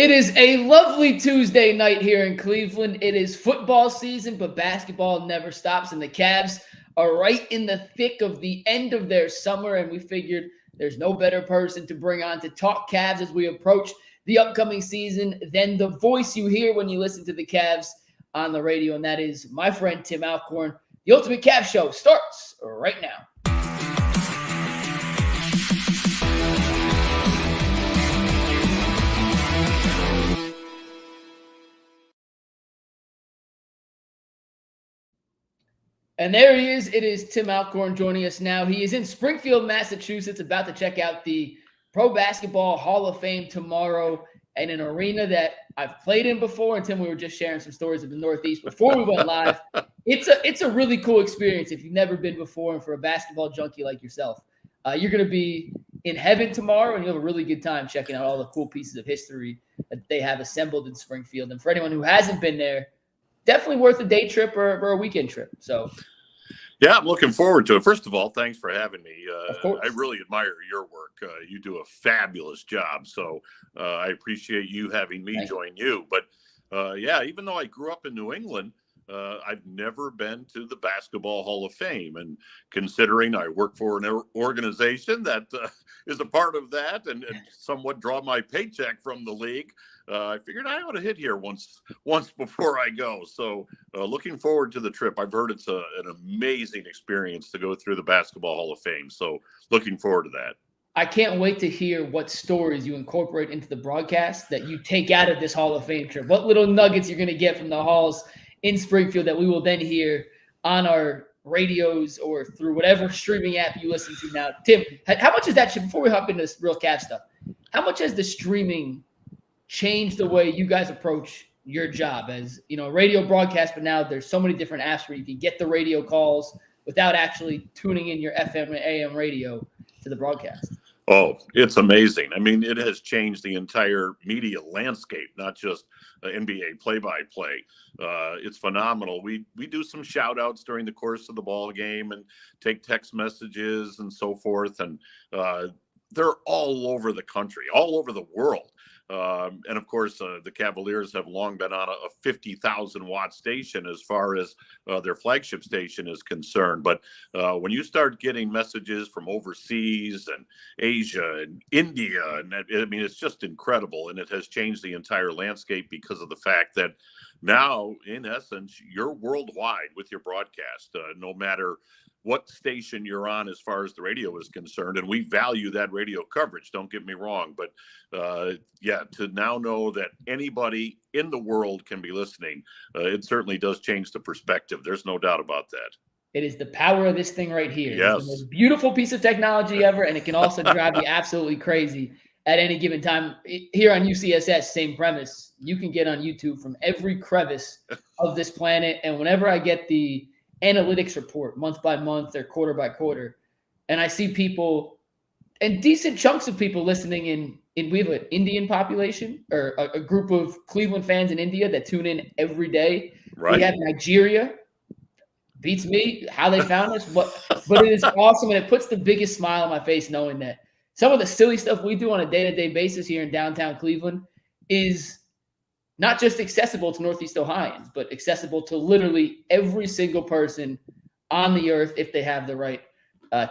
It is a lovely Tuesday night here in Cleveland. It is football season, but basketball never stops, and the Cavs are right in the thick of the end of their summer, and we figured there's no better person to bring on to talk Cavs as we approach the upcoming season than the voice you hear when you listen to the Cavs on the radio, and that is my friend Tim Alcorn. The Ultimate Cavs Show starts right now. And there he is. It is Tim Alcorn joining us now. He is in Springfield, Massachusetts, about to check out the Pro Basketball Hall of Fame tomorrow in an arena that I've played in before. And Tim, we were just sharing some stories of the Northeast before we went live. It's a really cool experience if you've never been before, and for a basketball junkie like yourself. You're going to be in heaven tomorrow, and you'll have a really good time checking out all the cool pieces of history that they have assembled in Springfield. And for anyone who hasn't been there, definitely worth a day trip or a weekend trip. So, yeah, I'm looking forward to it. First of all, thanks for having me. I really admire your work. You do a fabulous job. So I appreciate you having me join you. But yeah, even though I grew up in New England, I've never been to the Basketball Hall of Fame. And considering I work for an organization that is a part of that and somewhat draw my paycheck from the league, I figured I ought to hit here once before I go. So looking forward to the trip. I've heard it's an amazing experience to go through the Basketball Hall of Fame. So looking forward to that. I can't wait to hear what stories you incorporate into the broadcast that you take out of this Hall of Fame trip. What little nuggets you're going to get from the halls in Springfield that we will then hear on our radios or through whatever streaming app you listen to now. Tim, how much is that, before we hop into this real Cavs stuff, how much has the streaming changed the way you guys approach your job as, radio broadcast, but now there's so many different apps where you can get the radio calls without actually tuning in your FM and AM radio to the broadcast? Oh, it's amazing. I mean, it has changed the entire media landscape, not just NBA play-by-play. It's phenomenal. We do some shout-outs during the course of the ball game and take text messages and so forth. And they're all over the country, all over the world. And of course, the Cavaliers have long been on a 50,000 watt station as far as their flagship station is concerned. But when you start getting messages from overseas and Asia and India, and it's just incredible. And it has changed the entire landscape because of the fact that now, in essence, you're worldwide with your broadcast, no matter what station you're on as far as the radio is concerned. And we value that radio coverage, don't get me wrong. But yeah, to now know that anybody in the world can be listening, it certainly does change the perspective. There's no doubt about that. It is the power of this thing right here. Yes. It's the most beautiful piece of technology ever, and it can also drive you absolutely crazy at any given time. Here on UCSS, same premise. You can get on YouTube from every crevice of this planet, and whenever I get the analytics report month by month or quarter by quarter, and I see people and decent chunks of people listening in we have an Indian population or a group of Cleveland fans in India that tune in every day. Right. We have Nigeria. Beats me how they found us, but it is awesome, and it puts the biggest smile on my face knowing that some of the silly stuff we do on a day-to-day basis here in downtown Cleveland is not just accessible to Northeast Ohioans, but accessible to literally every single person on the earth if they have the right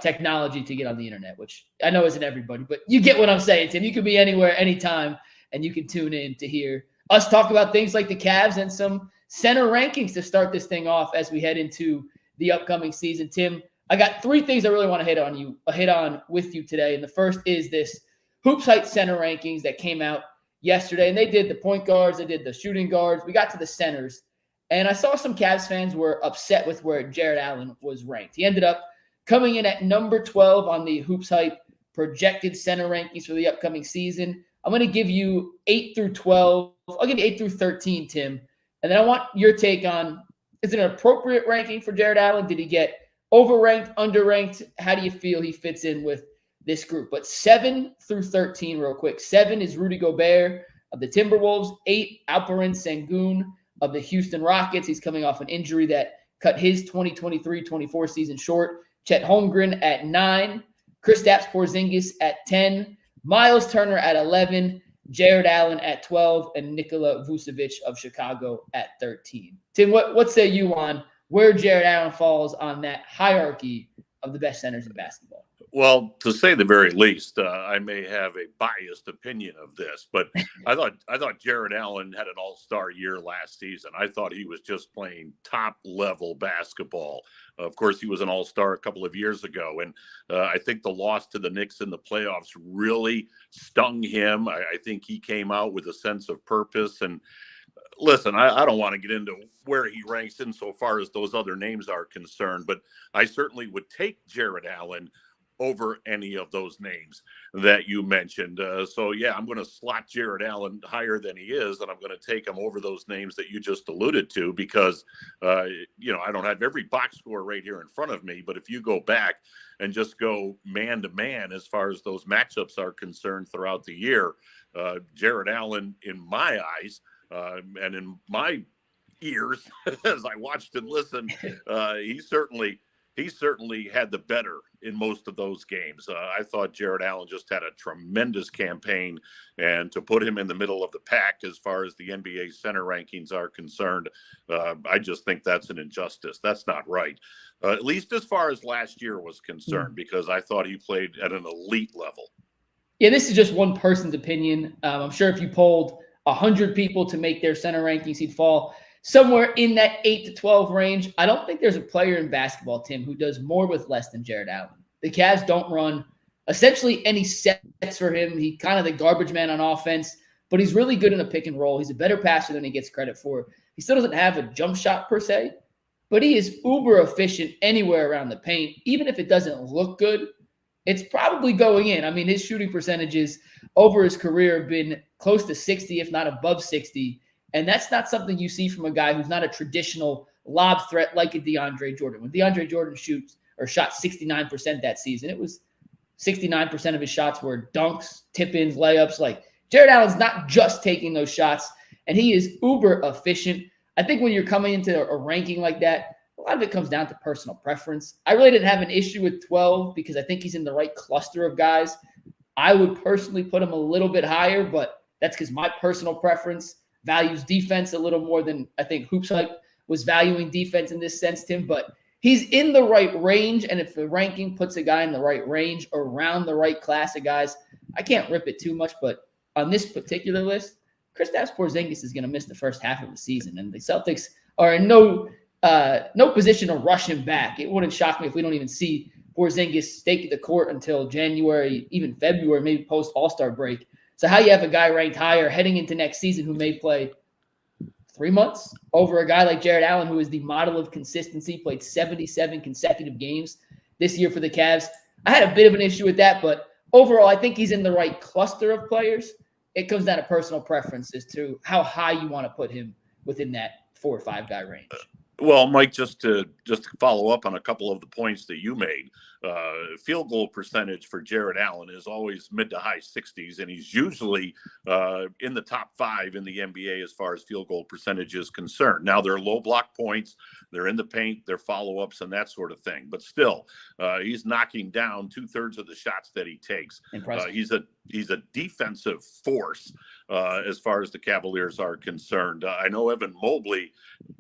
technology to get on the internet, which I know isn't everybody, but you get what I'm saying, Tim. You can be anywhere, anytime, and you can tune in to hear us talk about things like the Cavs and some center rankings to start this thing off as we head into the upcoming season. Tim, I got three things I really want to hit on with you today, and the first is this HoopsHype center rankings that came out yesterday, and they did the point guards, they did the shooting guards. We got to the centers, and I saw some Cavs fans were upset with where Jarrett Allen was ranked. He ended up coming in at number 12 on the HoopsHype projected center rankings for the upcoming season. I'm going to give you 8 through 12. I'll give you 8 through 13, Tim, and then I want your take on, is it an appropriate ranking for Jarrett Allen? Did he get overranked, underranked? How do you feel he fits in with this group? But 7 through 13 real quick. 7 is Rudy Gobert of the Timberwolves. 8, Alperen Sengun of the Houston Rockets. He's coming off an injury that cut his 2023-24 season short. Chet Holmgren at 9. Kristaps Porzingis at 10. Miles Turner at 11. Jarrett Allen at 12, and Nikola Vucevic of Chicago at 13. Tim, what say you on where Jarrett Allen falls on that hierarchy of the best centers in basketball? Well, to say the very least, I may have a biased opinion of this, but I thought Jarrett Allen had an all-star year last season. I thought he was just playing top-level basketball. Of course, he was an all-star a couple of years ago, and I think the loss to the Knicks in the playoffs really stung him. I think he came out with a sense of purpose. And listen, I don't want to get into where he ranks insofar as those other names are concerned, but I certainly would take Jarrett Allen over any of those names that you mentioned. So, yeah, I'm going to slot Jarrett Allen higher than he is, and I'm going to take him over those names that you just alluded to because, I don't have every box score right here in front of me, but if you go back and just go man-to-man as far as those matchups are concerned throughout the year, Jarrett Allen, in my eyes and in my ears as I watched and listened, he certainly had the better in most of those games. I thought Jarrett Allen just had a tremendous campaign, and to put him in the middle of the pack as far as the NBA center rankings are concerned, I just think that's an injustice. That's not right, at least as far as last year was concerned, because I thought he played at an elite level. Yeah, this is just one person's opinion. I'm sure if you polled 100 people to make their center rankings, he'd fall somewhere in that 8 to 12 range. I don't think there's a player in basketball, Tim, who does more with less than Jarrett Allen. The Cavs don't run essentially any sets for him. He's kind of the garbage man on offense, but he's really good in a pick and roll. He's a better passer than he gets credit for. He still doesn't have a jump shot per se, but he is uber efficient anywhere around the paint. Even if it doesn't look good, it's probably going in. I mean, his shooting percentages over his career have been close to 60, if not above 60. And that's not something you see from a guy who's not a traditional lob threat like a DeAndre Jordan. When DeAndre Jordan shot 69% that season, it was 69% of his shots were dunks, tip-ins, layups. Like, Jarrett Allen's not just taking those shots, and he is uber efficient. I think when you're coming into a ranking like that, a lot of it comes down to personal preference. I really didn't have an issue with 12 because I think he's in the right cluster of guys. I would personally put him a little bit higher, but that's because my personal preference values defense a little more than I think HoopsHype was valuing defense in this sense, Tim. But he's in the right range, and if the ranking puts a guy in the right range around the right class of guys, I can't rip it too much. But on this particular list, Kristaps Porzingis is going to miss the first half of the season, and the Celtics are in no position to rush him back. It wouldn't shock me if we don't even see Porzingis take the court until January, even February, maybe post All-Star break. So how you have a guy ranked higher heading into next season who may play 3 months over a guy like Jarrett Allen, who is the model of consistency, played 77 consecutive games this year for the Cavs. I had a bit of an issue with that, but overall, I think he's in the right cluster of players. It comes down to personal preference as to how high you want to put him within that 4 or 5 guy range. Well, Mike, just to follow up on a couple of the points that you made, field goal percentage for Jarrett Allen is always mid to high 60s, and he's usually in the top 5 in the NBA as far as field goal percentage is concerned. Now, they're low block points, they're in the paint, they're follow-ups and that sort of thing. But still, he's knocking down 2/3 of the shots that he takes. He's a defensive force as far as the Cavaliers are concerned. I know Evan Mobley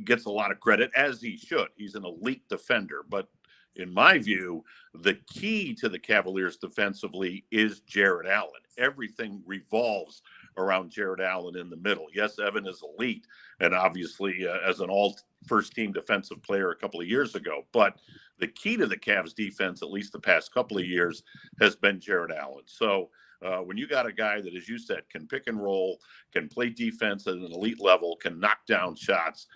gets a lot of credit, as he should. He's an elite defender. But in my view, the key to the Cavaliers defensively is Jarrett Allen. Everything revolves around Jarrett Allen in the middle. Yes, Evan is elite, and obviously as an all-first-team defensive player a couple of years ago. But the key to the Cavs defense, at least the past couple of years, has been Jarrett Allen. So when you got a guy that, as you said, can pick and roll, can play defense at an elite level, can knock down shots,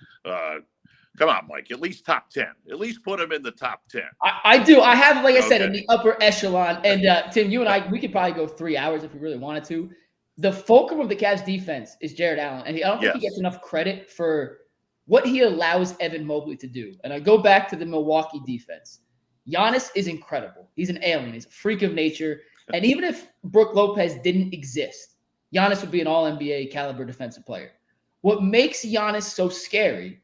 come on, Mike, at least top 10. At least put him in the top 10. I do. I have, like I said, in the upper echelon. And Tim, you and I, we could probably go 3 hours if we really wanted to. The fulcrum of the Cavs defense is Jarrett Allen. And I don't think he gets enough credit for what he allows Evan Mobley to do. And I go back to the Milwaukee defense. Giannis is incredible. He's an alien. He's a freak of nature. And even if Brook Lopez didn't exist, Giannis would be an all-NBA caliber defensive player. What makes Giannis so scary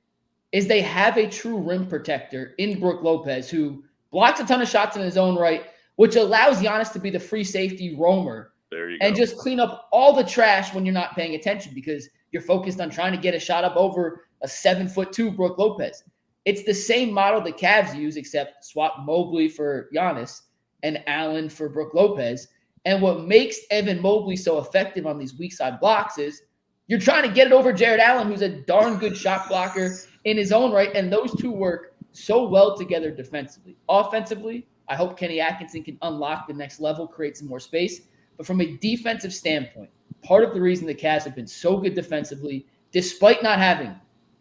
is they have a true rim protector in Brook Lopez who blocks a ton of shots in his own right, which allows Giannis to be the free safety roamer There you And go. just clean up all the trash when you're not paying attention because you're focused on trying to get a shot up over a 7'2" Brook Lopez. It's the same model the Cavs use, except swap Mobley for Giannis and Allen for Brook Lopez. And what makes Evan Mobley so effective on these weak side blocks is you're trying to get it over Jarrett Allen, who's a darn good shot blocker in his own right. And those two work so well together defensively. Offensively, I hope Kenny Atkinson can unlock the next level, create some more space. But from a defensive standpoint, part of the reason the Cavs have been so good defensively, despite not having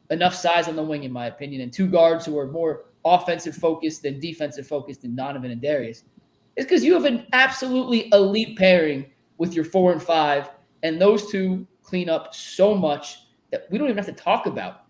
enough size on the wing, in my opinion, and two guards who are more offensive focused than defensive focused in Donovan and Darius, is because you have an absolutely elite pairing with your 4 and 5, and those two clean up so much that we don't even have to talk about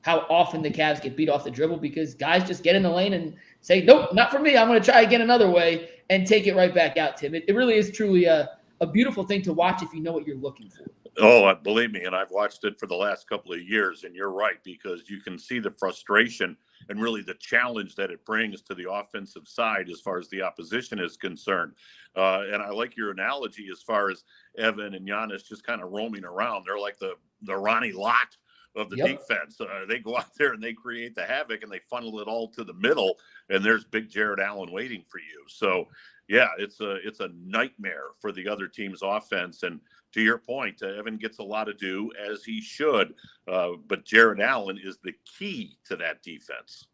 how often the Cavs get beat off the dribble because guys just get in the lane and say, nope, not for me. I'm going to try again another way and take it right back out, Tim. It really is truly a beautiful thing to watch if you know what you're looking for. Oh, believe me, and I've watched it for the last couple of years, and you're right, because you can see the frustration and really the challenge that it brings to the offensive side as far as the opposition is concerned. And I like your analogy as far as Evan and Giannis just kind of roaming around. They're like the Ronnie Lott of the defense. They go out there and they create the havoc and they funnel it all to the middle, and there's big Jarrett Allen waiting for you. So, yeah, it's a nightmare for the other team's offense. And to your point, Evan gets a lot to do, as he should, but Jarrett Allen is the key to that defense.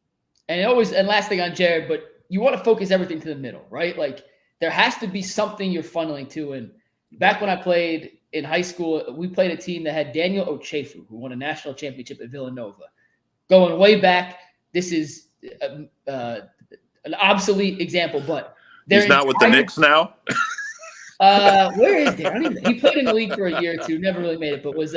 And last thing on Jarrett, but you want to focus everything to the middle, right? Like there has to be something you're funneling to. And back when I played in high school, we played a team that had Daniel Ochefu, who won a national championship at Villanova. Going way back, this is an obsolete example, but he's not with the Knicks now. Where is he? He played in the league for a year or two, never really made it, but he was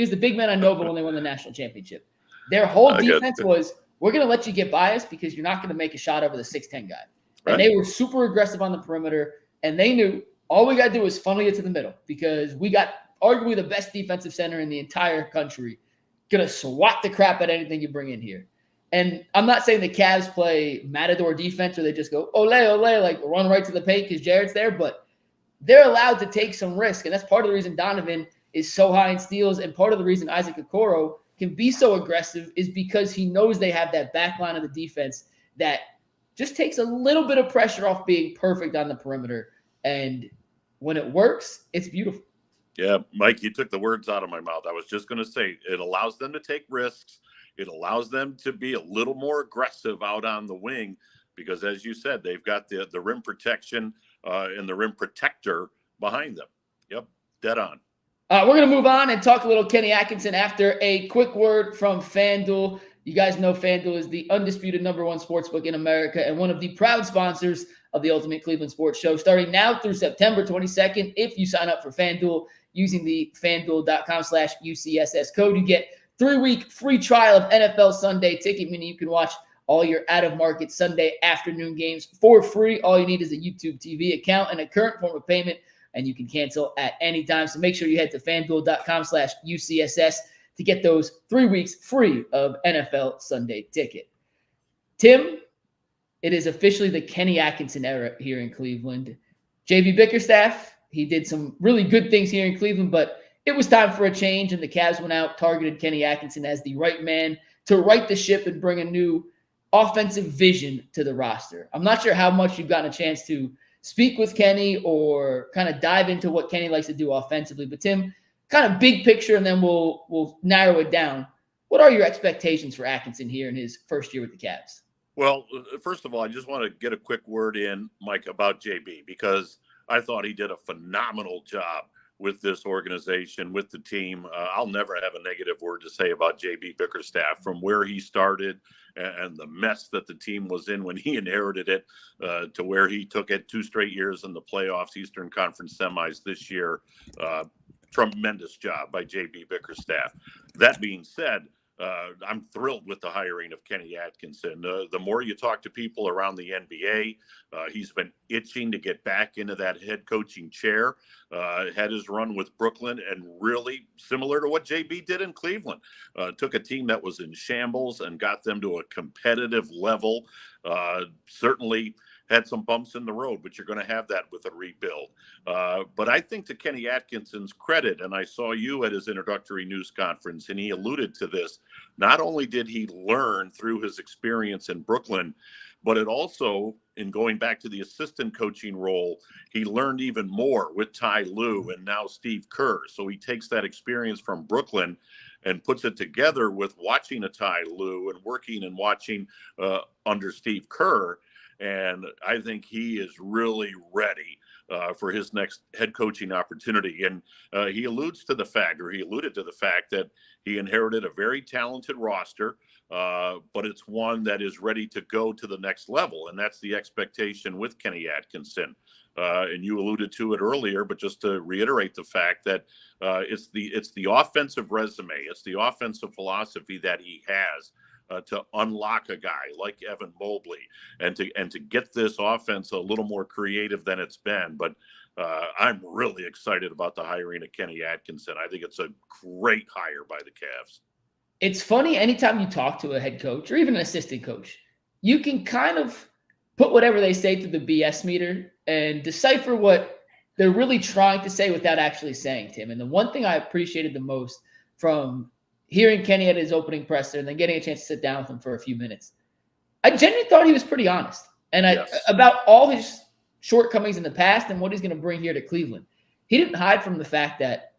the big man on Nova when they won the national championship. Their whole defense was, we're going to let you get biased because you're not going to make a shot over the 6'10" guy. Right. And they were super aggressive on the perimeter, and they knew all we got to do is funnel you to the middle because we got arguably the best defensive center in the entire country. Going to swat the crap at anything you bring in here. And I'm not saying the Cavs play matador defense or they just go, ole, like run right to the paint because Jarrett's there, but they're allowed to take some risk. And that's part of the reason Donovan is so high in steals. And part of the reason Isaac Okoro can be so aggressive is because he knows they have that back line of the defense that just takes a little bit of pressure off being perfect on the perimeter. And when it works, it's beautiful. Yeah, Mike, you took the words out of my mouth. I was just going to say it allows them to take risks. It allows them to be a little more aggressive out on the wing because, as you said, they've got the rim protection and the rim protector behind them. Yep, dead on. We're going to move on and talk a little Kenny Atkinson after a quick word from FanDuel. You guys know FanDuel is the undisputed #1 sportsbook in America and one of the proud sponsors of the Ultimate Cleveland Sports Show. Starting now through September 22nd, if you sign up for FanDuel using the FanDuel.com/UCSS code, you get 3-week free trial of NFL Sunday Ticket, meaning you can watch all your out-of-market Sunday afternoon games for free. All you need is a YouTube TV account and a current form of payment, and you can cancel at any time. So make sure you head to FanDuel.com/UCSS to get those 3 weeks free of NFL Sunday Ticket. Tim, it is officially the Kenny Atkinson era here in Cleveland. JB Bickerstaff, he did some really good things here in Cleveland, but it was time for a change, and the Cavs went out, targeted Kenny Atkinson as the right man to right the ship and bring a new offensive vision to the roster. I'm not sure how much you've gotten a chance to speak with Kenny or kind of dive into what Kenny likes to do offensively, but Tim, kind of big picture, and then we'll narrow it down. What are your expectations for Atkinson here in his first year with the Cavs? Well, first of all, I just want to get a quick word in, Mike, about JB, because I thought he did a phenomenal job with this organization, with the team. I'll never have a negative word to say about JB Bickerstaff from where he started and the mess that the team was in when he inherited it to where he took it 2 straight years in the playoffs, Eastern Conference semis this year. Tremendous job by JB Bickerstaff. That being said, I'm thrilled with the hiring of Kenny Atkinson. The more you talk to people around the NBA, he's been itching to get back into that head coaching chair. Had his run with Brooklyn, and really similar to what JB did in Cleveland. Took a team that was in shambles and got them to a competitive level. Certainly had some bumps in the road, but you're going to have that with a rebuild. But I think to Kenny Atkinson's credit, and I saw you at his introductory news conference, and he alluded to this, not only did he learn through his experience in Brooklyn, but it also, in going back to the assistant coaching role, he learned even more with Ty Lue and now Steve Kerr. So he takes that experience from Brooklyn and puts it together with watching a Ty Lue and working and watching under Steve Kerr. And I think he is really ready for his next head coaching opportunity. And he alluded to the fact that he inherited a very talented roster, but it's one that is ready to go to the next level. And that's the expectation with Kenny Atkinson. And you alluded to it earlier, but just to reiterate the fact that it's the offensive resume, it's the offensive philosophy that he has to unlock a guy like Evan Mobley and to get this offense a little more creative than it's been. But I'm really excited about the hiring of Kenny Atkinson. I think it's a great hire by the Cavs. It's funny, anytime you talk to a head coach or even an assistant coach, you can kind of put whatever they say through the BS meter and decipher what they're really trying to say without actually saying, Tim. And the one thing I appreciated the most from hearing Kenny at his opening presser and then getting a chance to sit down with him for a few minutes, I genuinely thought he was pretty honest about all his shortcomings in the past and what he's going to bring here to Cleveland. He didn't hide from the fact that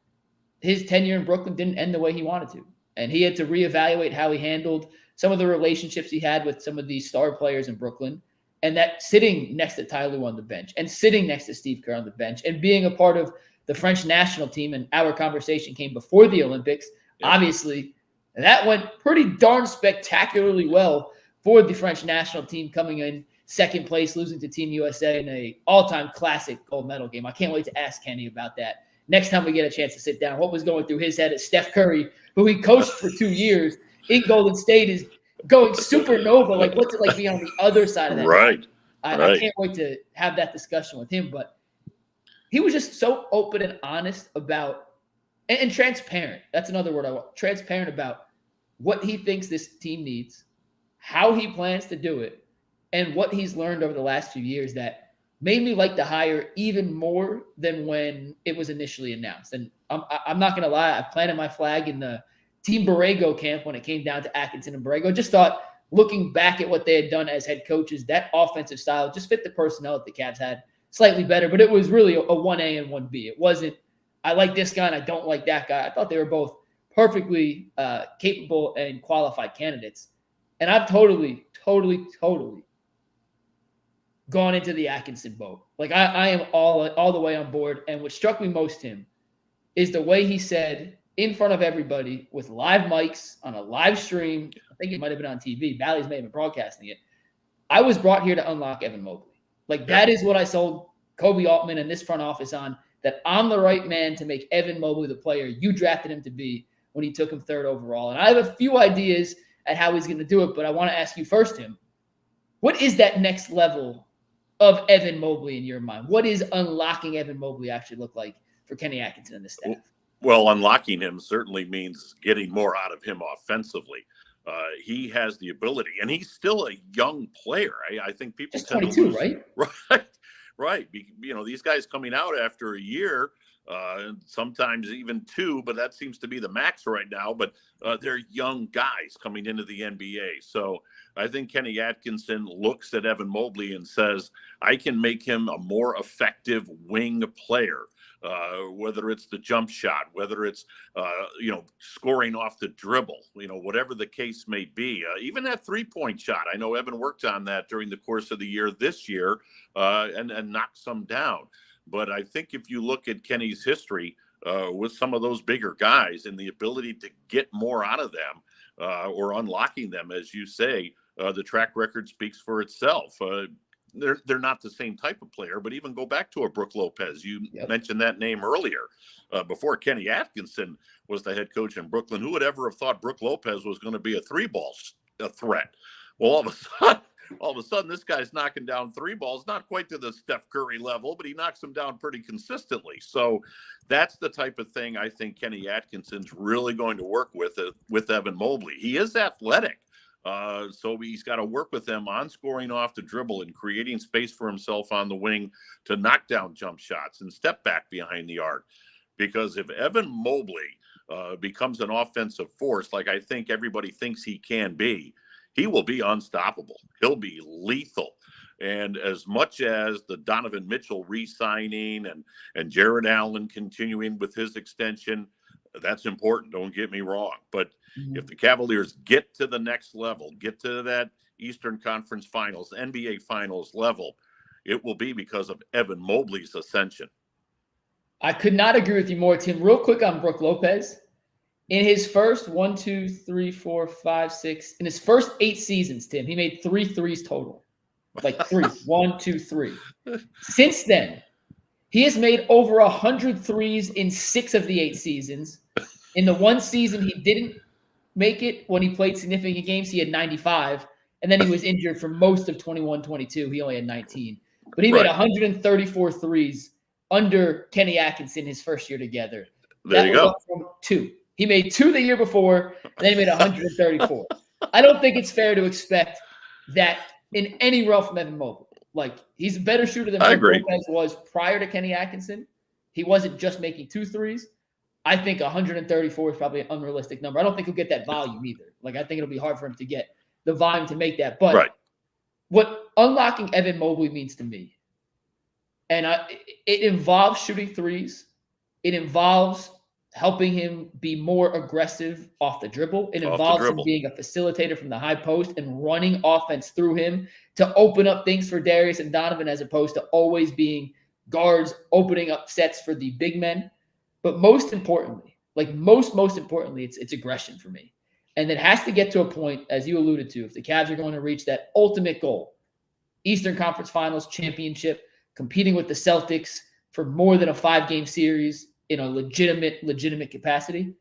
his tenure in Brooklyn didn't end the way he wanted to. And he had to reevaluate how he handled some of the relationships he had with some of these star players in Brooklyn. And that sitting next to Ty Lue on the bench and sitting next to Steve Kerr on the bench and being a part of the French national team, and our conversation came before the Olympics. Yeah. Obviously, that went pretty darn spectacularly well for the French national team, coming in second place, losing to Team USA in a all-time classic gold medal game. I can't wait to ask Kenny about that next time we get a chance to sit down. What was going through his head as Steph Curry, who he coached for 2 years in Golden State, is going supernova. Like, what's it like being on the other side of that? Right. I can't wait to have that discussion with him. But he was just so open and honest about, and transparent. That's another word I want. Transparent about what he thinks this team needs, how he plans to do it, and what he's learned over the last few years that made me like the hire even more than when it was initially announced. And I'm not going to lie, I planted my flag in the Team Borrego camp when it came down to Atkinson and Borrego. Just thought, looking back at what they had done as head coaches, that offensive style just fit the personnel that the Cavs had slightly better. But it was really a 1A and 1B. It wasn't, I like this guy and I don't like that guy. I thought they were both perfectly capable and qualified candidates. And I've totally gone into the Atkinson boat. Like, I am all the way on board. And what struck me most, Tim, is the way he said in front of everybody with live mics on a live stream, I think it might have been on TV, Bally's may have been broadcasting it, I was brought here to unlock Evan Mobley. Like, that is what I sold Kobe Altman and this front office on, that I'm the right man to make Evan Mobley the player you drafted him to be when he took him 3rd overall. And I have a few ideas at how he's going to do it, but I want to ask you first, Tim, what is that next level of Evan Mobley in your mind? What is unlocking Evan Mobley actually look like for Kenny Atkinson and the staff? Well, unlocking him certainly means getting more out of him offensively. He has the ability, and he's still a young player. I think people just 22, right? Right. You know, these guys coming out after a year, sometimes even 2, but that seems to be the max right now. But they're young guys coming into the NBA. So I think Kenny Atkinson looks at Evan Mobley and says, I can make him a more effective wing player. Whether it's the jump shot, whether it's, scoring off the dribble, whatever the case may be. Even that 3-point shot. I know Evan worked on that during the course of the year this year and knocked some down. But I think if you look at Kenny's history with some of those bigger guys and the ability to get more out of them or unlocking them, as you say, the track record speaks for itself. They're not the same type of player, but even go back to a Brook Lopez. You mentioned that name earlier. Before Kenny Atkinson was the head coach in Brooklyn, who would ever have thought Brook Lopez was going to be a 3-ball threat? Well, all of a sudden, this guy's knocking down 3 balls, not quite to the Steph Curry level, but he knocks them down pretty consistently. So that's the type of thing I think Kenny Atkinson's really going to work with Evan Mobley. He is athletic. So he's got to work with them on scoring off the dribble and creating space for himself on the wing to knock down jump shots and step back behind the arc. Because if Evan Mobley becomes an offensive force, like I think everybody thinks he can be, he will be unstoppable. He'll be lethal. And as much as the Donovan Mitchell re-signing and Jarrett Allen continuing with his extension, that's important. Don't get me wrong. But if the Cavaliers get to the next level, get to that Eastern Conference Finals, NBA Finals level, it will be because of Evan Mobley's ascension. I could not agree with you more, Tim. Real quick on Brook Lopez. In his first 1, 2, 3, 4, 5, 6, in his first 8 seasons, Tim, he made 3 threes total. Like 3. 1, 2, 3. Since then, he has made over 100 threes in 6 of the 8 seasons. In the one season he didn't make it when he played significant games, he had 95. And then he was injured for most of 21-22. He only had 19. But he made 134 threes under Kenny Atkinson his first year together. There you go. Up from 2. He made 2 the year before, and then he made 134. I don't think it's fair to expect that in any realm from Evan Mobley. Like, he's a better shooter than Brook Lopez was prior to Kenny Atkinson. He wasn't just making 2 threes. I think 134 is probably an unrealistic number. I don't think he'll get that volume either. Like, I think it'll be hard for him to get the volume to make that. But what unlocking Evan Mobley means to me, and it involves shooting threes. It involves helping him be more aggressive off the dribble. It involves him being a facilitator from the high post and running offense through him to open up things for Darius and Donovan, as opposed to always being guards opening up sets for the big men. But most importantly, most importantly, it's aggression for me. And it has to get to a point, as you alluded to, if the Cavs are going to reach that ultimate goal, Eastern Conference Finals championship, competing with the Celtics for more than a 5-game series in a legitimate capacity,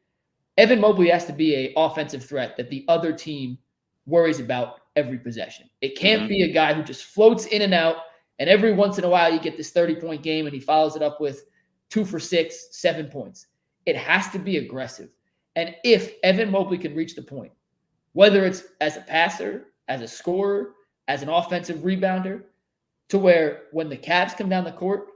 Evan Mobley has to be an offensive threat that the other team worries about every possession. It can't be a guy who just floats in and out, and every once in a while you get this 30-point game and he follows it up with 2 for 6, 7 points. It has to be aggressive. And if Evan Mobley can reach the point, whether it's as a passer, as a scorer, as an offensive rebounder, to where when the Cavs come down the court,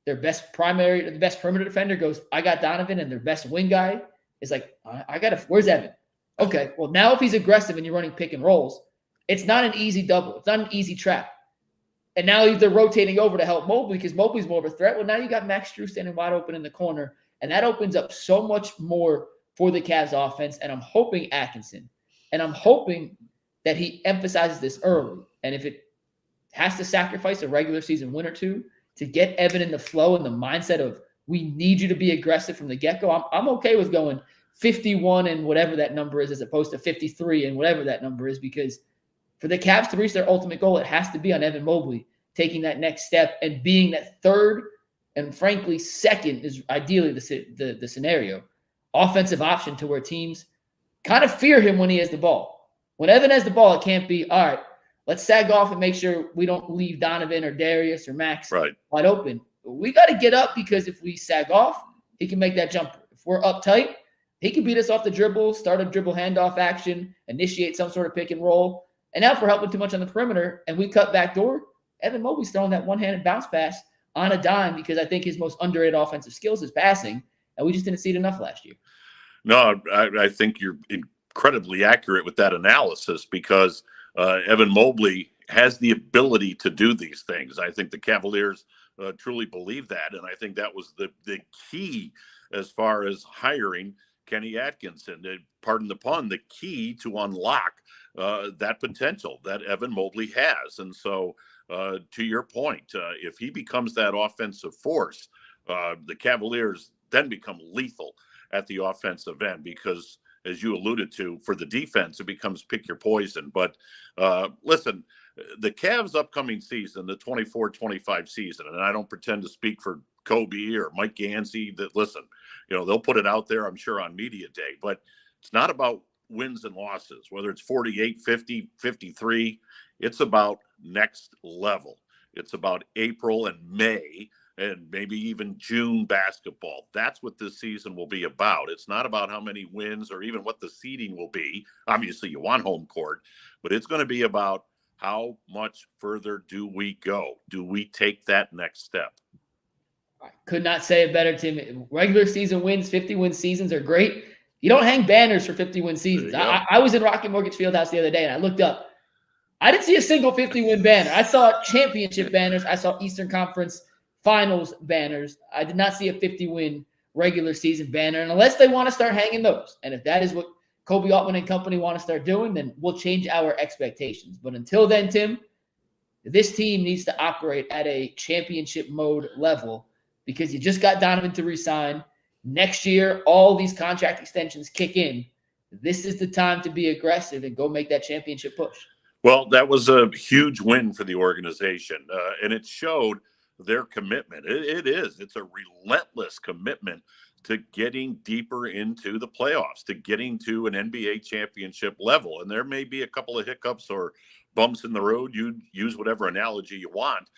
the best perimeter defender goes, I got Donovan, and their best wing guy is like, where's Evan? Okay, well, now if he's aggressive and you're running pick and rolls, it's not an easy double. It's not an easy trap. And now they're rotating over to help Mobley because Mobley's more of a threat. Well, now you got Max Strus standing wide open in the corner, and that opens up so much more for the Cavs offense. And I'm hoping Atkinson, and I'm hoping that he emphasizes this early. And if it has to sacrifice a regular season win or two to get Evan in the flow and the mindset of, we need you to be aggressive from the get-go, I'm okay with going 51 and whatever that number is, as opposed to 53 and whatever that number is, because for the Cavs to reach their ultimate goal, it has to be on Evan Mobley taking that next step and being that third, and frankly second is ideally the scenario, offensive option to where teams kind of fear him when he has the ball. When Evan has the ball, it can't be, all right, let's sag off and make sure we don't leave Donovan or Darius or Max wide open. We got to get up, because if we sag off, he can make that jumper. If we're uptight, he can beat us off the dribble, start a dribble handoff action, initiate some sort of pick and roll. And now if we're helping too much on the perimeter and we cut back door, Evan Mobley's throwing that one-handed bounce pass on a dime, because I think his most underrated offensive skills is passing, and we just didn't see it enough last year. No, I think you're incredibly accurate with that analysis, because Evan Mobley has the ability to do these things. I think the Cavaliers truly believe that, and I think that was the key as far as hiring Kenny Atkinson. Pardon the pun, the key to unlock that potential that Evan Mobley has. And so, to your point, if he becomes that offensive force, the Cavaliers then become lethal at the offensive end, because, as you alluded to, for the defense, it becomes pick your poison. But listen, the Cavs' upcoming season, the 24-25 season, and I don't pretend to speak for Kobe or Mike Gansey, that, listen, they'll put it out there, I'm sure, on media day, but it's not about wins and losses, whether it's 48, 50, 53. It's about next level. It's about April and May and maybe even June basketball. That's what this season will be about. It's not about how many wins or even what the seeding will be. Obviously, you want home court, but it's going to be about how much further do we go? Do we take that next step? I could not say it better, Tim. Regular season wins, 50-win seasons are great. You don't hang banners for 50-win seasons. I was in Rocket Mortgage Fieldhouse the other day, and I looked up. I didn't see a single 50-win banner. I saw championship banners. I saw Eastern Conference Finals banners. I did not see a 50-win regular season banner, and unless they want to start hanging those. And if that is what Kobe Altman and company want to start doing, then we'll change our expectations. But until then, Tim, this team needs to operate at a championship mode level because you just got Donovan to resign. Next year, all these contract extensions kick in. This is the time to be aggressive and go make that championship push. Well, that was a huge win for the organization, and it showed their commitment. It's a relentless commitment to getting deeper into the playoffs, to getting to an NBA championship level. And there may be a couple of hiccups or bumps in the road. You use whatever analogy you want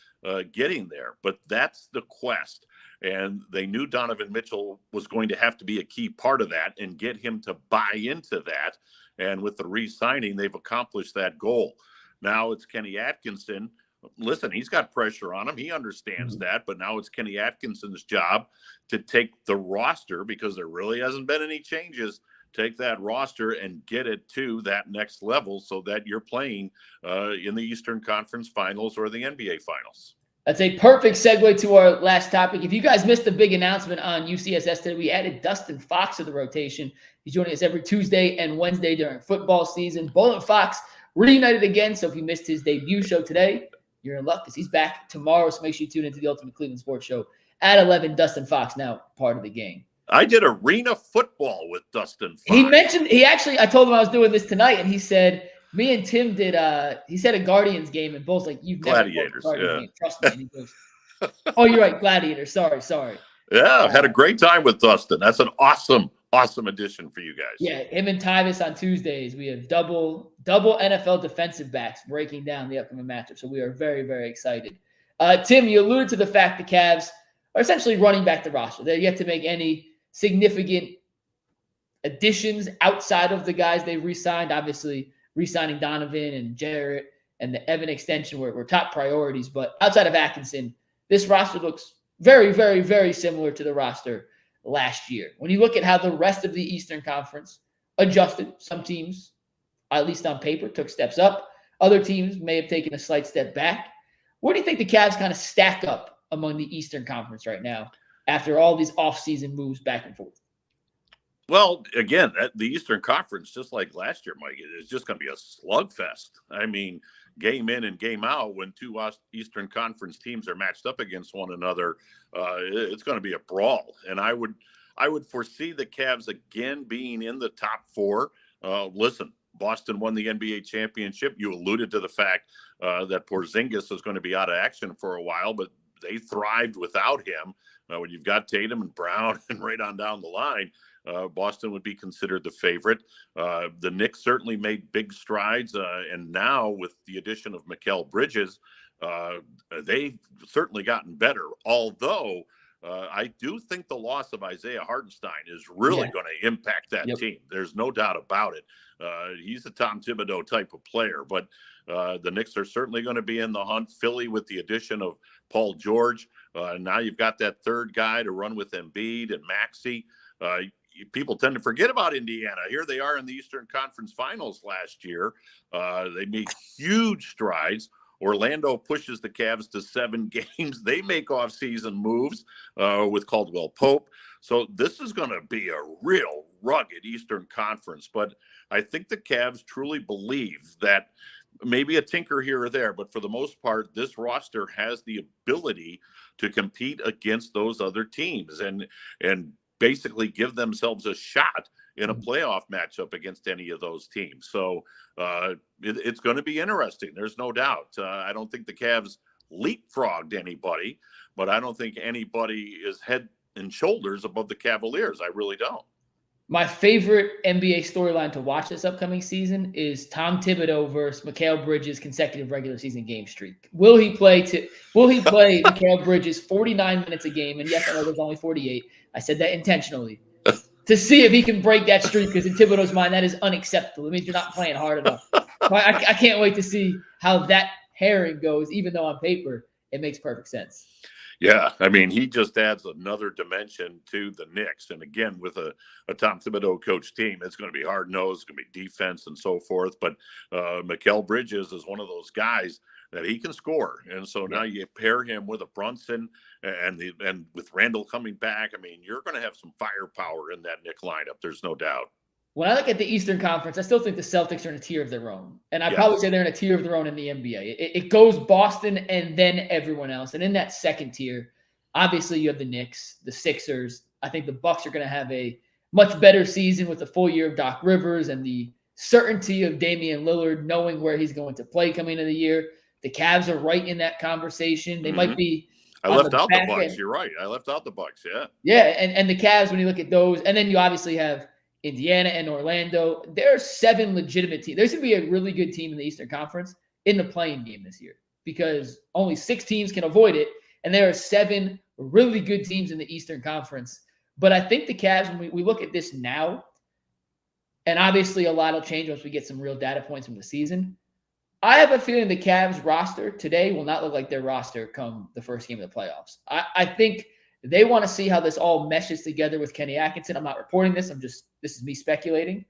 getting there, but that's the quest. And they knew Donovan Mitchell was going to have to be a key part of that and get him to buy into that. And with the re-signing, they've accomplished that goal. Now it's Kenny Atkinson. Listen, he's got pressure on him. He understands that, but now it's Kenny Atkinson's job to take the roster, because there really hasn't been any changes, take that roster and get it to that next level so that you're playing in the Eastern Conference Finals or the NBA Finals. That's a perfect segue to our last topic. If you guys missed the big announcement on UCSS today, we added Dustin Fox to the rotation. He's joining us every Tuesday and Wednesday during football season. Bull and Fox reunited again, so if you missed his debut show today, you're in luck because he's back tomorrow. So make sure you tune into the Ultimate Cleveland Sports Show at 11. Dustin Fox, now part of the game. I did arena football with Dustin Fox. I told him I was doing this tonight, and he said, me and Tim did, he said a Guardians game, and Bull's like, you've never Gladiators, game. Trust me. And he goes, oh, you're right, Gladiators. Sorry. Yeah, had a great time with Dustin. That's an awesome addition for you guys. Yeah, him and Tyvis on Tuesdays. We have double NFL defensive backs breaking down the upcoming matchup. So we are very, very excited. Tim, you alluded to the fact the Cavs are essentially running back the roster. They're yet to make any significant additions outside of the guys they've re-signed. Obviously, re-signing Donovan and Jarrett and the Evan extension were top priorities. But outside of Atkinson, this roster looks very, very, very similar to the roster last year. When you look at how the rest of the Eastern Conference adjusted, some teams, at least on paper, took steps up. Other teams may have taken a slight step back. Where do you think the Cavs kind of stack up among the Eastern Conference right now after all these offseason moves back and forth? Well, again, the Eastern Conference, just like last year, Mike, is just going to be a slugfest. I mean, game in and game out, when two Eastern Conference teams are matched up against one another, it's going to be a brawl. And I would foresee the Cavs again being in the top four. Listen, Boston won the NBA championship. You alluded to the fact that Porzingis is going to be out of action for a while, but they thrived without him. When you've got Tatum and Brown and right on down the line, Boston would be considered the favorite. The Knicks certainly made big strides, and now with the addition of Mikal Bridges, they've certainly gotten better. Although I do think the loss of Isaiah Hartenstein is really going to impact that team. There's no doubt about it. He's a Tom Thibodeau type of player, but the Knicks are certainly going to be in the hunt. Philly with the addition of Paul George. Now you've got that third guy to run with Embiid and Maxey. People tend to forget about Indiana. Here they are in the Eastern Conference Finals last year. They made huge strides. Orlando pushes the Cavs to 7 games. They make offseason moves with Caldwell Pope. So this is going to be a real rugged Eastern Conference. But I think the Cavs truly believe that maybe a tinker here or there, but for the most part, this roster has the ability to compete against those other teams and basically give themselves a shot in a playoff matchup against any of those teams. So it's going to be interesting. There's no doubt. I don't think the Cavs leapfrogged anybody, but I don't think anybody is head and shoulders above the Cavaliers. I really don't. My favorite NBA storyline to watch this upcoming season is Tom Thibodeau versus Mikal Bridges' consecutive regular season game streak. Will he play Mikal Bridges 49 minutes a game? And yes, I know there's only 48. I said that intentionally. To see if he can break that streak, because in Thibodeau's mind, that is unacceptable. It means you're not playing hard enough. I can't wait to see how that pairing goes, even though on paper it makes perfect sense. Yeah, I mean, he just adds another dimension to the Knicks. And again, with a Tom Thibodeau coach team, it's going to be hard-nosed, it's going to be defense and so forth. But Mikal Bridges is one of those guys that he can score. And so now you pair him with a Brunson and with Randall coming back. I mean, you're going to have some firepower in that Knick lineup. There's no doubt. When I look at the Eastern Conference, I still think the Celtics are in a tier of their own. And I'd probably say they're in a tier of their own in the NBA. It goes Boston and then everyone else. And in that second tier, obviously you have the Knicks, the Sixers. I think the Bucks are going to have a much better season with the full year of Doc Rivers and the certainty of Damian Lillard knowing where he's going to play coming into the year. The Cavs are right in that conversation. They might be. I left out the Bucks. You're right. I left out the Bucks. Yeah. Yeah. And the Cavs, when you look at those, and then you obviously have Indiana and Orlando. There are 7 legitimate teams. There's going to be a really good team in the Eastern Conference in the playing game this year because only 6 teams can avoid it. And there are 7 really good teams in the Eastern Conference. But I think the Cavs, when we look at this now, and obviously a lot will change once we get some real data points from the season. I have a feeling the Cavs roster today will not look like their roster come the first game of the playoffs. I think they want to see how this all meshes together with Kenny Atkinson. I'm not reporting this. This is me speculating.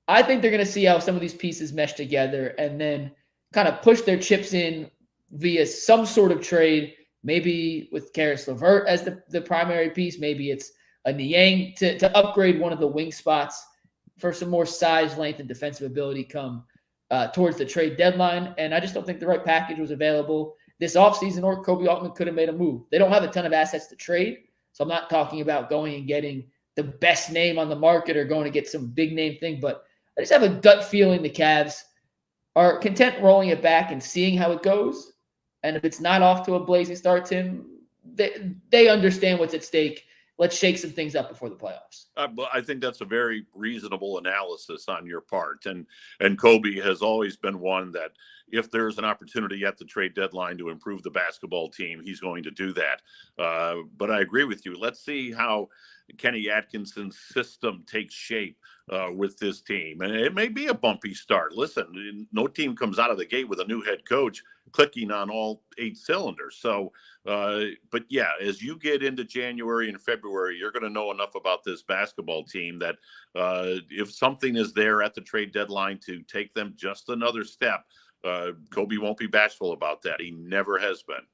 I think they're going to see how some of these pieces mesh together and then kind of push their chips in via some sort of trade, maybe with Karis LeVert as the primary piece. Maybe it's a Niang to upgrade one of the wing spots for some more size, length, and defensive ability come towards the trade deadline. And I just don't think the right package was available this offseason, or Kobe Altman could have made a move. They don't have a ton of assets to trade. So I'm not talking about going and getting the best name on the market or going to get some big name thing, but I just have a gut feeling the Cavs are content rolling it back and seeing how it goes. And if it's not off to a blazing start, Tim, they understand what's at stake. Let's shake some things up before the playoffs. I think that's a very reasonable analysis on your part. And Kobe has always been one that if there's an opportunity at the trade deadline to improve the basketball team, he's going to do that. But I agree with you. Let's see how Kenny Atkinson's system takes shape with this team. And it may be a bumpy start. Listen, no team comes out of the gate with a new head coach clicking on all 8 cylinders. So, but yeah, as you get into January and February, you're going to know enough about this basketball team that if something is there at the trade deadline to take them just another step, Kobe won't be bashful about that. He never has been.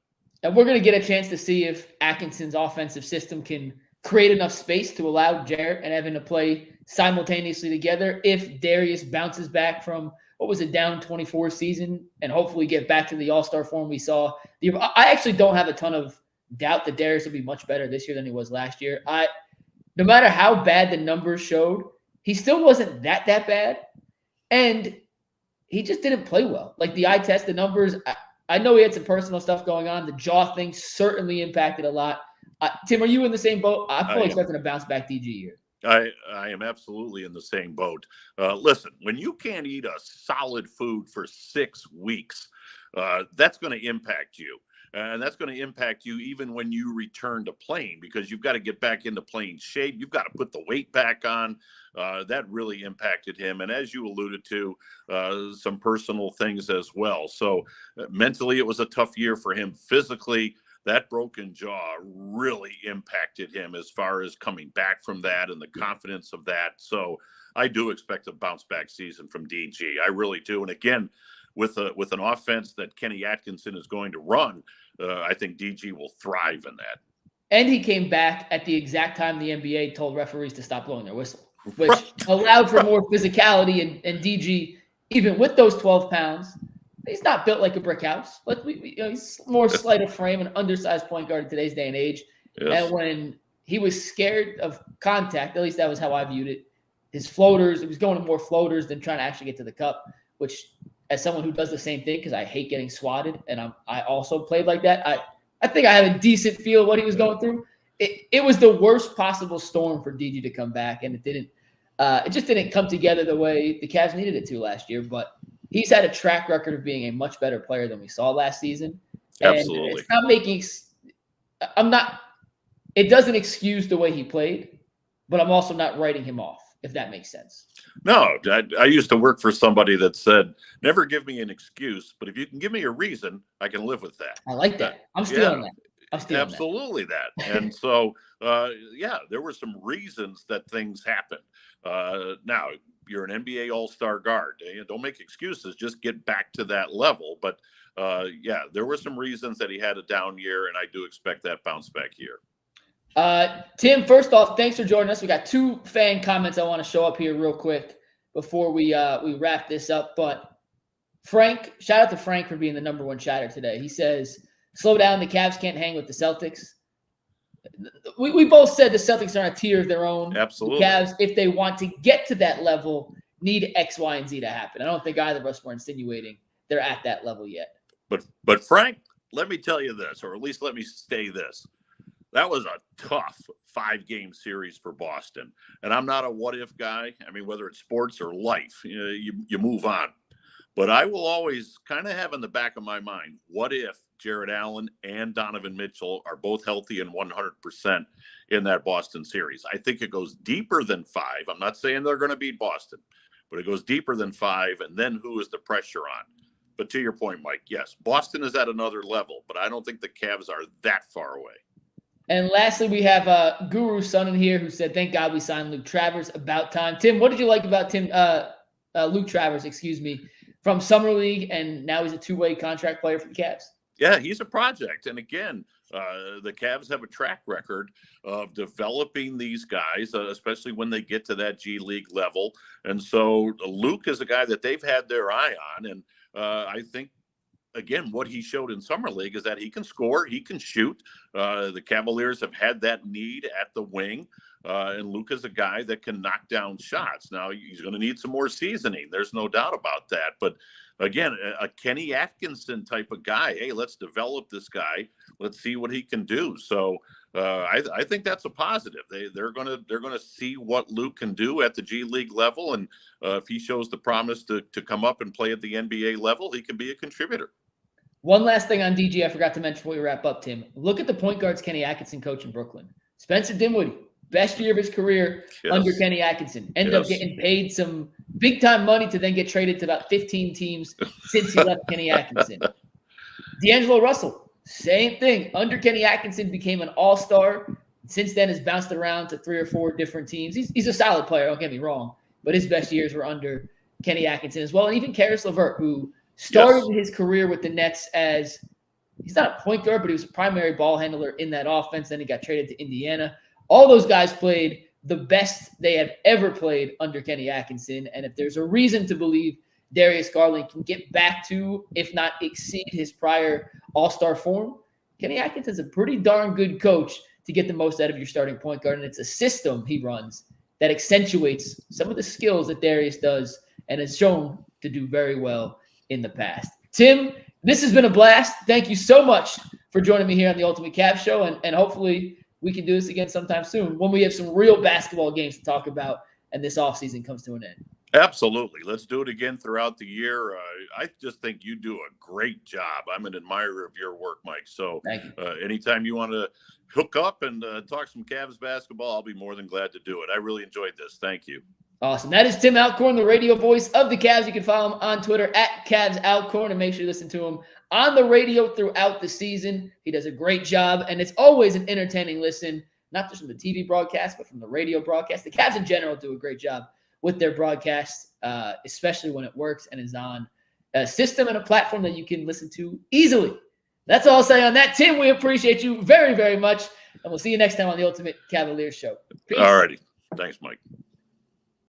And we're going to get a chance to see if Atkinson's offensive system can create enough space to allow Jarrett and Evan to play simultaneously together. If Darius bounces back from what was a down 24 season and hopefully get back to the all-star form we saw. I actually don't have a ton of doubt that Darius will be much better this year than he was last year. No matter how bad the numbers showed, he still wasn't that bad. And he just didn't play well. Like the eye test, the numbers, I know he had some personal stuff going on. The jaw thing certainly impacted a lot. Tim, are you in the same boat? I'm fully expecting a bounce back DG year. I am absolutely in the same boat. Listen, when you can't eat a solid food for 6 weeks, that's going to impact you. And that's going to impact you even when you return to playing because you've got to get back into playing shape. You've got to put the weight back on. That really impacted him. And as you alluded to, some personal things as well. So mentally, it was a tough year for him. Physically, that broken jaw really impacted him as far as coming back from that and the confidence of that. So I do expect a bounce back season from DG. I really do. And again, with an offense that Kenny Atkinson is going to run, I think DG will thrive in that. And he came back at the exact time the NBA told referees to stop blowing their whistle, which allowed for more physicality. And DG, even with those 12 pounds, he's not built like a brick house. He's more slight of frame, an undersized point guard in today's day and age. Yes. And when he was scared of contact, at least that was how I viewed it, his floaters, he was going to more floaters than trying to actually get to the cup, which as someone who does the same thing, because I hate getting swatted, and I also played like that, I think I have a decent feel of what he was going through. it was the worst possible storm for DG to come back, and it just didn't come together the way the Cavs needed it to last year. But he's had a track record of being a much better player than we saw last season. Absolutely. And it's not making it doesn't excuse the way he played, but I'm also not writing him off, if that makes sense. No, I used to work for somebody that said, never give me an excuse, but if you can give me a reason, I can live with that. I like that. I'm stealing that. I'm stealing absolutely that. And so, there were some reasons that things happened. Now, you're an NBA All-Star guard. Don't make excuses. Just get back to that level. But, there were some reasons that he had a down year, and I do expect that bounce back year. Tim, first off, thanks for joining us. We got 2 fan comments I want to show up here real quick before we wrap this up. But Frank, shout out to Frank for being the number 1 chatter today. He says, slow down, the Cavs can't hang with the Celtics. We both said the Celtics are on a tier of their own. Absolutely. The Cavs, if they want to get to that level, need X, Y, and Z to happen. I don't think either of us were insinuating they're at that level yet. But Frank, let me tell you this, or at least let me say this. That was a tough 5-game series for Boston. And I'm not a what-if guy. I mean, whether it's sports or life, you move on. But I will always kind of have in the back of my mind, what if Jarrett Allen and Donovan Mitchell are both healthy and 100% in that Boston series? I think it goes deeper than 5. I'm not saying they're going to beat Boston, but it goes deeper than 5. And then who is the pressure on? But to your point, Mike, yes, Boston is at another level, but I don't think the Cavs are that far away. And lastly, we have Guru's son in here who said, thank God we signed Luke Travers. About time. Tim, what did you like about Luke Travers, from Summer League, and now he's a 2-way contract player for the Cavs? Yeah, he's a project. And again, the Cavs have a track record of developing these guys, especially when they get to that G League level. And so Luke is a guy that they've had their eye on. And I think, again, what he showed in Summer League is that he can score, he can shoot. The Cavaliers have had that need at the wing, and Luke is a guy that can knock down shots. Now, he's going to need some more seasoning. There's no doubt about that. But again, a Kenny Atkinson type of guy. Hey, let's develop this guy. Let's see what he can do. So I think that's a positive. They're gonna see what Luke can do at the G League level, and if he shows the promise to come up and play at the NBA level, he can be a contributor. One last thing on DG I forgot to mention before we wrap up, Tim. Look at the point guards Kenny Atkinson coach in Brooklyn. Spencer Dinwiddie, best year of his career under Kenny Atkinson. Ended up getting paid some big-time money to then get traded to about 15 teams since he left Kenny Atkinson. D'Angelo Russell, same thing. Under Kenny Atkinson, became an all-star. Since then has bounced around to 3 or 4 different teams. He's a solid player, don't get me wrong. But his best years were under Kenny Atkinson as well. And even Karis LeVert, who started his career with the Nets as – he's not a point guard, but he was a primary ball handler in that offense. Then he got traded to Indiana. All those guys played the best they have ever played under Kenny Atkinson. And if there's a reason to believe Darius Garland can get back to, if not exceed, his prior all-star form, Kenny Atkinson's a pretty darn good coach to get the most out of your starting point guard. And it's a system he runs that accentuates some of the skills that Darius does and has shown to do very well in the past. Tim, this has been a blast. Thank you so much for joining me here on the Ultimate Cavs Show, and hopefully we can do this again sometime soon when we have some real basketball games to talk about and this offseason comes to an end. Absolutely. Let's do it again throughout the year. I just think you do a great job. I'm an admirer of your work, Mike. So anytime you want to hook up and talk some Cavs basketball, I'll be more than glad to do it. I really enjoyed this. Thank you. Awesome. That is Tim Alcorn, the radio voice of the Cavs. You can follow him on Twitter at Cavs Alcorn, and make sure you listen to him on the radio throughout the season. He does a great job, and it's always an entertaining listen, not just from the TV broadcast, but from the radio broadcast. The Cavs in general do a great job with their broadcasts, especially when it works and is on a system and a platform that you can listen to easily. That's all I'll say on that. Tim, we appreciate you very, very much, and we'll see you next time on the Ultimate Cavaliers Show. Peace. All righty. Thanks, Mike.